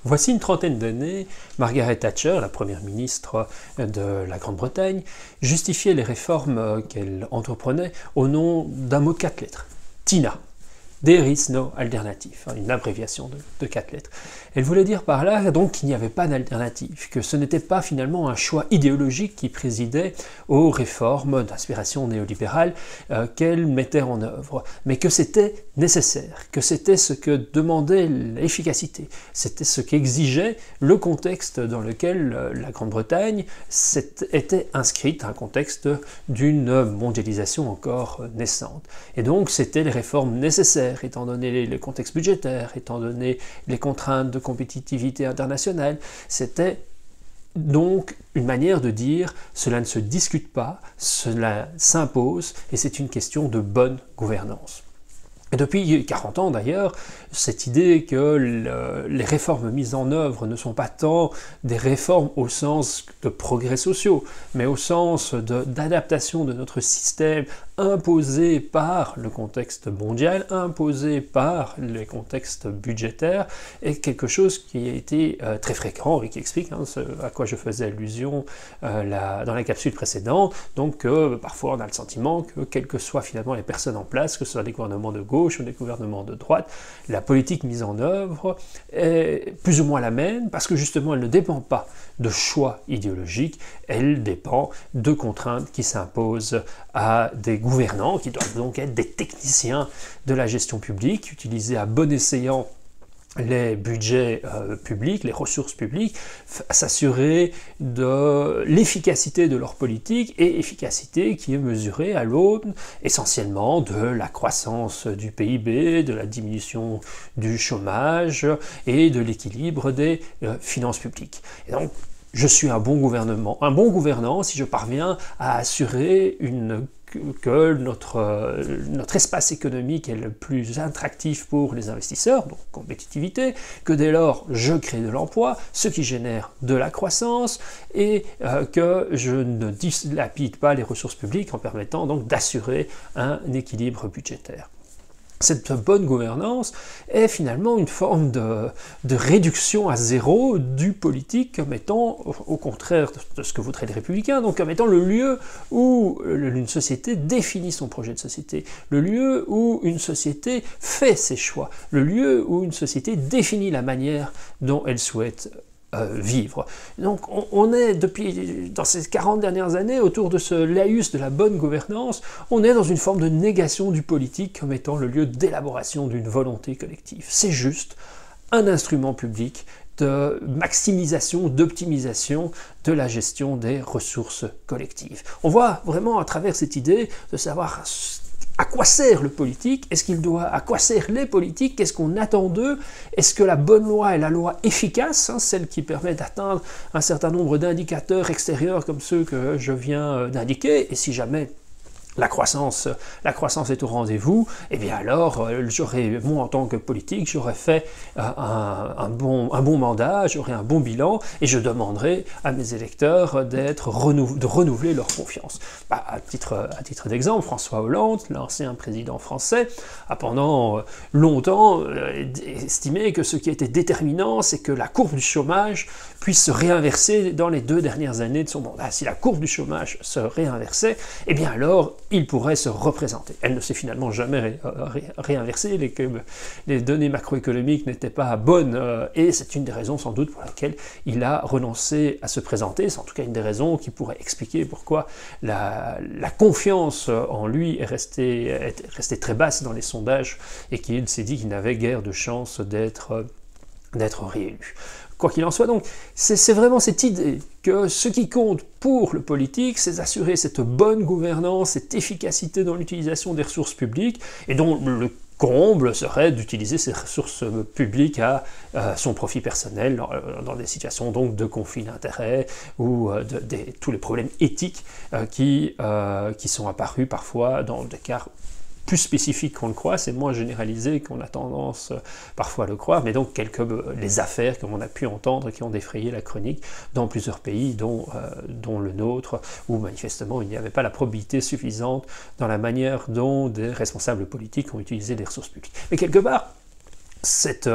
Voici une trentaine d'années, Margaret Thatcher, la première ministre de la Grande-Bretagne, justifiait les réformes qu'elle entreprenait au nom d'un mot de 4 lettres, TINA. There is no alternative, une abréviation de 4 lettres. Elle voulait dire par là donc qu'il n'y avait pas d'alternative, que ce n'était pas finalement un choix idéologique qui présidait aux réformes d'inspiration néolibérale qu'elle mettait en œuvre, mais que c'était nécessaire, que c'était ce que demandait l'efficacité, c'était ce qu'exigeait le contexte dans lequel la Grande-Bretagne était inscrite, un contexte d'une mondialisation encore naissante. Et donc c'était les réformes nécessaires, étant donné le contexte budgétaire, étant donné les contraintes de compétitivité internationale. C'était donc une manière de dire cela ne se discute pas, cela s'impose et c'est une question de bonne gouvernance. Et depuis 40 ans d'ailleurs, cette idée que les réformes mises en œuvre ne sont pas tant des réformes au sens de progrès sociaux, mais au sens d'adaptation de notre système imposé par le contexte mondial, imposé par les contextes budgétaires, est quelque chose qui a été très fréquent et qui explique ce à quoi je faisais allusion dans la capsule précédente. Donc parfois on a le sentiment que quelles que soient finalement les personnes en place, que ce soit des gouvernements de gauche ou des gouvernements de droite, la politique mise en œuvre est plus ou moins la même, parce que justement elle ne dépend pas de choix idéologiques, elle dépend de contraintes qui s'imposent à des gouvernants, qui doivent donc être des techniciens de la gestion publique, utiliser à bon escient les budgets publics, les ressources publiques, s'assurer de l'efficacité de leur politique, et efficacité qui est mesurée à l'aune essentiellement de la croissance du PIB, de la diminution du chômage et de l'équilibre des finances publiques. Et donc, je suis un bon gouvernant si je parviens à assurer que notre espace économique est le plus attractif pour les investisseurs, donc compétitivité, que dès lors je crée de l'emploi, ce qui génère de la croissance, et que je ne dilapide pas les ressources publiques en permettant donc d'assurer un équilibre budgétaire. Cette bonne gouvernance est finalement une forme de réduction à zéro du politique comme étant, au contraire de ce que voudraient les républicains, donc comme étant le lieu où une société définit son projet de société, le lieu où une société fait ses choix, le lieu où une société définit la manière dont elle souhaite vivre. Donc on est dans ces 40 dernières années, autour de ce laïus de la bonne gouvernance, on est dans une forme de négation du politique comme étant le lieu d'élaboration d'une volonté collective. C'est juste un instrument public de maximisation, d'optimisation de la gestion des ressources collectives. On voit vraiment à travers cette idée de savoir à quoi sert le politique? À quoi servent les politiques? Qu'est-ce qu'on attend d'eux? Est-ce que la bonne loi est la loi efficace, celle qui permet d'atteindre un certain nombre d'indicateurs extérieurs comme ceux que je viens d'indiquer? Et si jamais la croissance est au rendez-vous, et bien alors, moi en tant que politique, j'aurais fait un bon mandat, j'aurais un bon bilan, et je demanderai à mes électeurs de renouveler leur confiance. À titre d'exemple, François Hollande, l'ancien président français, a pendant longtemps estimé que ce qui était déterminant, c'est que la courbe du chômage puisse se réinverser dans les 2 dernières années de son mandat. Si la courbe du chômage se réinversait, eh bien alors, il pourrait se représenter. Elle ne s'est finalement jamais réinversée, les données macroéconomiques n'étaient pas bonnes, et c'est une des raisons sans doute pour laquelle il a renoncé à se présenter. C'est en tout cas une des raisons qui pourrait expliquer pourquoi la confiance en lui est restée très basse dans les sondages, et qu'il s'est dit qu'il n'avait guère de chance d'être réélu. Quoi qu'il en soit, donc, c'est vraiment cette idée que ce qui compte pour le politique, c'est d'assurer cette bonne gouvernance, cette efficacité dans l'utilisation des ressources publiques, et dont le comble serait d'utiliser ces ressources publiques à son profit personnel, dans des situations donc de conflit d'intérêts ou tous les problèmes éthiques qui sont apparus parfois dans des cas plus spécifique qu'on le croit, c'est moins généralisé qu'on a tendance parfois à le croire, mais donc les affaires, comme on a pu entendre, qui ont défrayé la chronique dans plusieurs pays, dont le nôtre, où manifestement il n'y avait pas la probité suffisante dans la manière dont des responsables politiques ont utilisé les ressources publiques. Mais quelque part, cette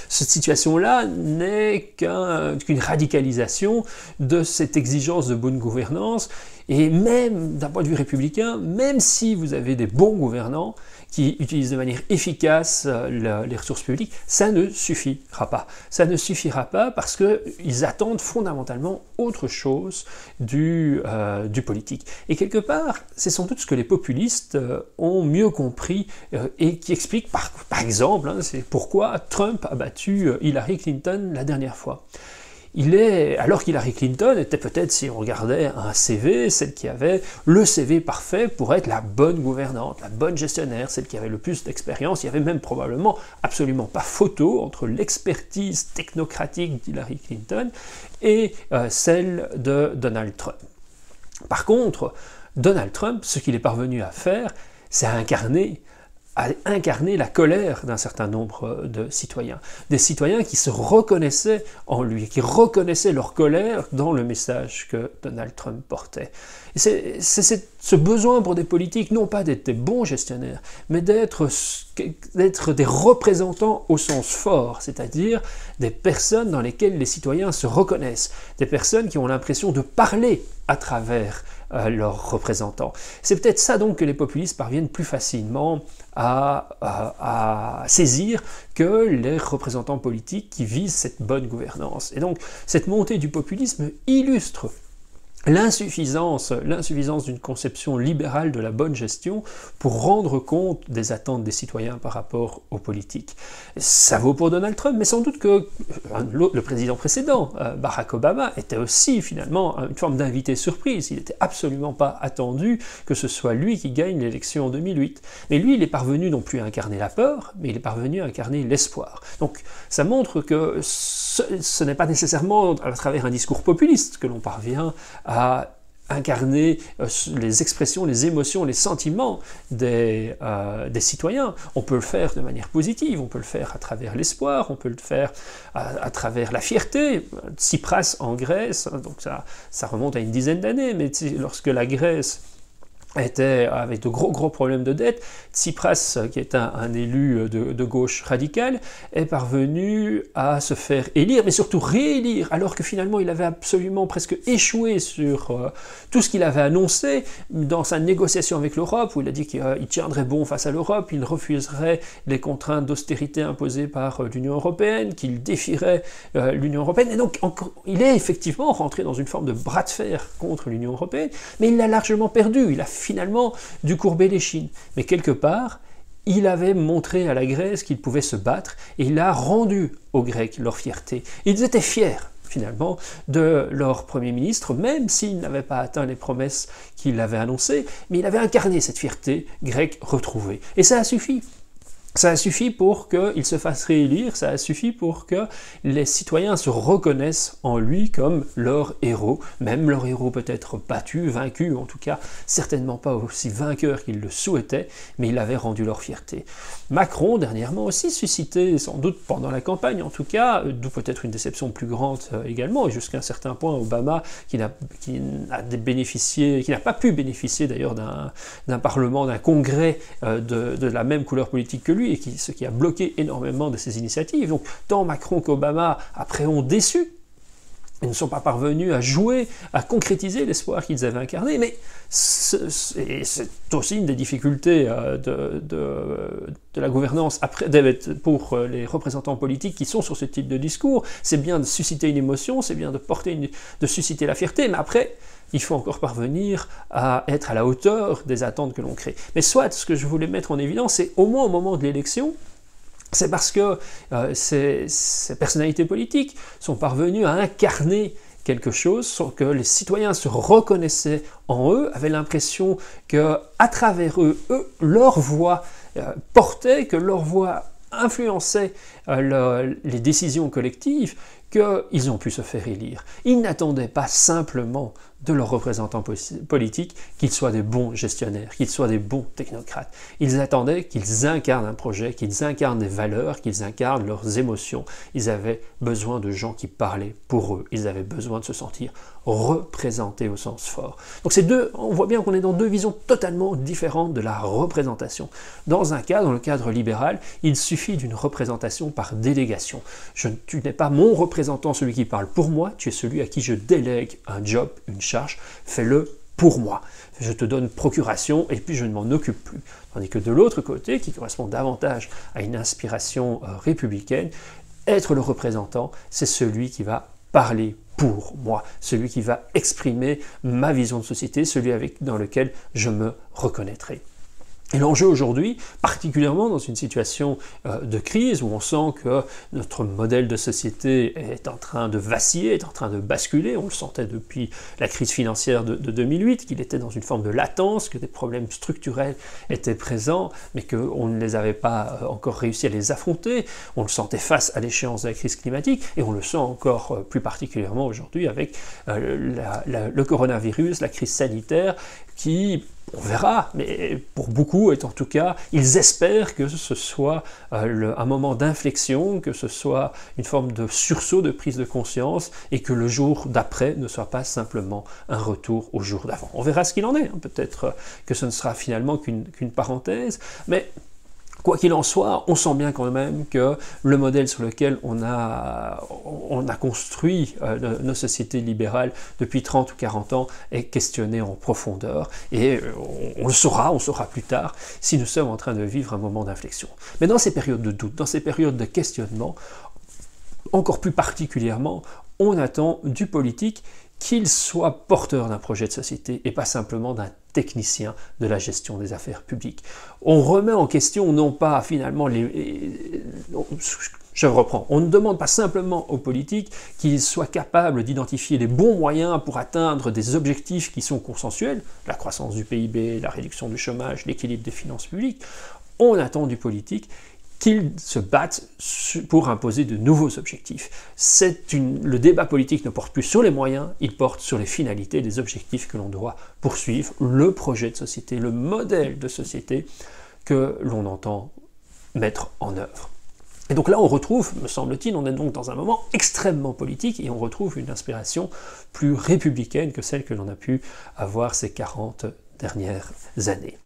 situation-là n'est qu'une radicalisation de cette exigence de bonne gouvernance, et même d'un point de vue républicain, même si vous avez des bons gouvernants qui utilisent de manière efficace les ressources publiques, ça ne suffira pas. Ça ne suffira pas parce qu'ils attendent fondamentalement autre chose du politique. Et quelque part, c'est sans doute ce que les populistes ont mieux compris et qui explique par exemple, c'est pourquoi Trump a battu Hillary Clinton la dernière fois. Alors qu'Hillary Clinton était peut-être, si on regardait un CV, celle qui avait le CV parfait pour être la bonne gouvernante, la bonne gestionnaire, celle qui avait le plus d'expérience. Il y avait même probablement absolument pas photo entre l'expertise technocratique d'Hillary Clinton et celle de Donald Trump. Par contre, Donald Trump, ce qu'il est parvenu à faire, c'est à incarner la colère d'un certain nombre de citoyens. Des citoyens qui se reconnaissaient en lui, qui reconnaissaient leur colère dans le message que Donald Trump portait. C'est ce besoin pour des politiques, non pas d'être des bons gestionnaires, mais d'être des représentants au sens fort, c'est-à-dire des personnes dans lesquelles les citoyens se reconnaissent, des personnes qui ont l'impression de parler à travers leurs représentants. C'est peut-être ça donc que les populistes parviennent plus facilement à saisir que les représentants politiques qui visent cette bonne gouvernance. Et donc cette montée du populisme illustre l'insuffisance d'une conception libérale de la bonne gestion pour rendre compte des attentes des citoyens par rapport aux politiques. Ça vaut pour Donald Trump, mais sans doute que le président précédent, Barack Obama, était aussi finalement une forme d'invité surprise. Il n'était absolument pas attendu que ce soit lui qui gagne l'élection en 2008. Mais lui, il est parvenu non plus à incarner la peur, mais il est parvenu à incarner l'espoir. Donc ça montre que ce n'est pas nécessairement à travers un discours populiste que l'on parvient à incarner les expressions, les émotions, les sentiments des citoyens. On peut le faire de manière positive, on peut le faire à travers l'espoir, on peut le faire à travers la fierté. Tsipras en Grèce, donc ça remonte à une dizaine d'années, mais lorsque la Grèce était avec de gros problèmes de dette, Tsipras, qui est un élu de gauche radicale, est parvenu à se faire élire, mais surtout réélire, alors que finalement il avait absolument presque échoué sur tout ce qu'il avait annoncé dans sa négociation avec l'Europe, où il a dit qu'il tiendrait bon face à l'Europe, il refuserait les contraintes d'austérité imposées par l'Union européenne, qu'il défierait l'Union européenne, et donc il est effectivement rentré dans une forme de bras de fer contre l'Union européenne, mais il l'a largement perdu, il a finalement dû courber l'échine. Mais quelque part, il avait montré à la Grèce qu'il pouvait se battre et il a rendu aux Grecs leur fierté. Ils étaient fiers, finalement, de leur Premier ministre, même s'il n'avait pas atteint les promesses qu'il avait annoncées, mais il avait incarné cette fierté grecque retrouvée. Et ça a suffi. Ça a suffi pour qu'il se fasse réélire, ça a suffi pour que les citoyens se reconnaissent en lui comme leur héros, même leur héros peut-être battu, vaincu, en tout cas certainement pas aussi vainqueur qu'ils le souhaitaient, mais il avait rendu leur fierté. Macron, dernièrement aussi, suscité, sans doute pendant la campagne en tout cas, d'où peut-être une déception plus grande également, et jusqu'à un certain point Obama, qui n'a pas pu bénéficier d'ailleurs d'un parlement, d'un congrès de la même couleur politique que lui, et ce qui a bloqué énormément de ses initiatives. Donc tant Macron qu'Obama, après, ont déçu. Ils ne sont pas parvenus à jouer, à concrétiser l'espoir qu'ils avaient incarné, mais c'est aussi une des difficultés de la gouvernance pour les représentants politiques qui sont sur ce type de discours. C'est bien de susciter une émotion, c'est bien de susciter la fierté, mais après, il faut encore parvenir à être à la hauteur des attentes que l'on crée. Mais soit, ce que je voulais mettre en évidence, c'est au moins au moment de l'élection, c'est parce que ces personnalités politiques sont parvenues à incarner quelque chose, que les citoyens se reconnaissaient en eux, avaient l'impression qu'à travers eux, leur voix portait, que leur voix influençait les décisions collectives, qu'ils ont pu se faire élire. Ils n'attendaient pas simplement de leurs représentants politiques qu'ils soient des bons gestionnaires, qu'ils soient des bons technocrates. Ils attendaient qu'ils incarnent un projet, qu'ils incarnent des valeurs, qu'ils incarnent leurs émotions. Ils avaient besoin de gens qui parlaient pour eux. Ils avaient besoin de se sentir représentés au sens fort. Donc on voit bien qu'on est dans deux visions totalement différentes de la représentation. Dans le cadre libéral, il suffit d'une représentation par délégation. Tu n'es pas mon représentant, celui qui parle pour moi, tu es celui à qui je délègue un job, une charge, fais-le pour moi. Je te donne procuration et puis je ne m'en occupe plus. Tandis que de l'autre côté, qui correspond davantage à une inspiration républicaine, être le représentant, c'est celui qui va parler pour moi, celui qui va exprimer ma vision de société, celui dans lequel je me reconnaîtrai. Et l'enjeu aujourd'hui, particulièrement dans une situation de crise où on sent que notre modèle de société est en train de vaciller, est en train de basculer, on le sentait depuis la crise financière de 2008, qu'il était dans une forme de latence, que des problèmes structurels étaient présents, mais qu'on ne les avait pas encore réussi à les affronter. On le sentait face à l'échéance de la crise climatique, et on le sent encore plus particulièrement aujourd'hui avec le coronavirus, la crise sanitaire, qui, on verra, mais pour beaucoup, et en tout cas, ils espèrent que ce soit un moment d'inflexion, que ce soit une forme de sursaut de prise de conscience, et que le jour d'après ne soit pas simplement un retour au jour d'avant. On verra ce qu'il en est, hein. Peut-être que ce ne sera finalement qu'une parenthèse, mais quoi qu'il en soit, on sent bien quand même que le modèle sur lequel on a construit nos sociétés libérales depuis 30 ou 40 ans est questionné en profondeur, et on le saura, on saura plus tard si nous sommes en train de vivre un moment d'inflexion. Mais dans ces périodes de doute, dans ces périodes de questionnement, encore plus particulièrement, on attend du politique qu'il soit porteur d'un projet de société et pas simplement d'un technicien de la gestion des affaires publiques. On remet en question non pas finalement je reprends, on ne demande pas simplement aux politiques qu'ils soient capables d'identifier les bons moyens pour atteindre des objectifs qui sont consensuels, la croissance du PIB, la réduction du chômage, l'équilibre des finances publiques. On attend du politique qu'ils se battent pour imposer de nouveaux objectifs. Le débat politique ne porte plus sur les moyens, il porte sur les finalités, les objectifs que l'on doit poursuivre, le projet de société, le modèle de société que l'on entend mettre en œuvre. Et donc là, on retrouve, me semble-t-il, on est donc dans un moment extrêmement politique, et on retrouve une inspiration plus républicaine que celle que l'on a pu avoir ces 40 dernières années.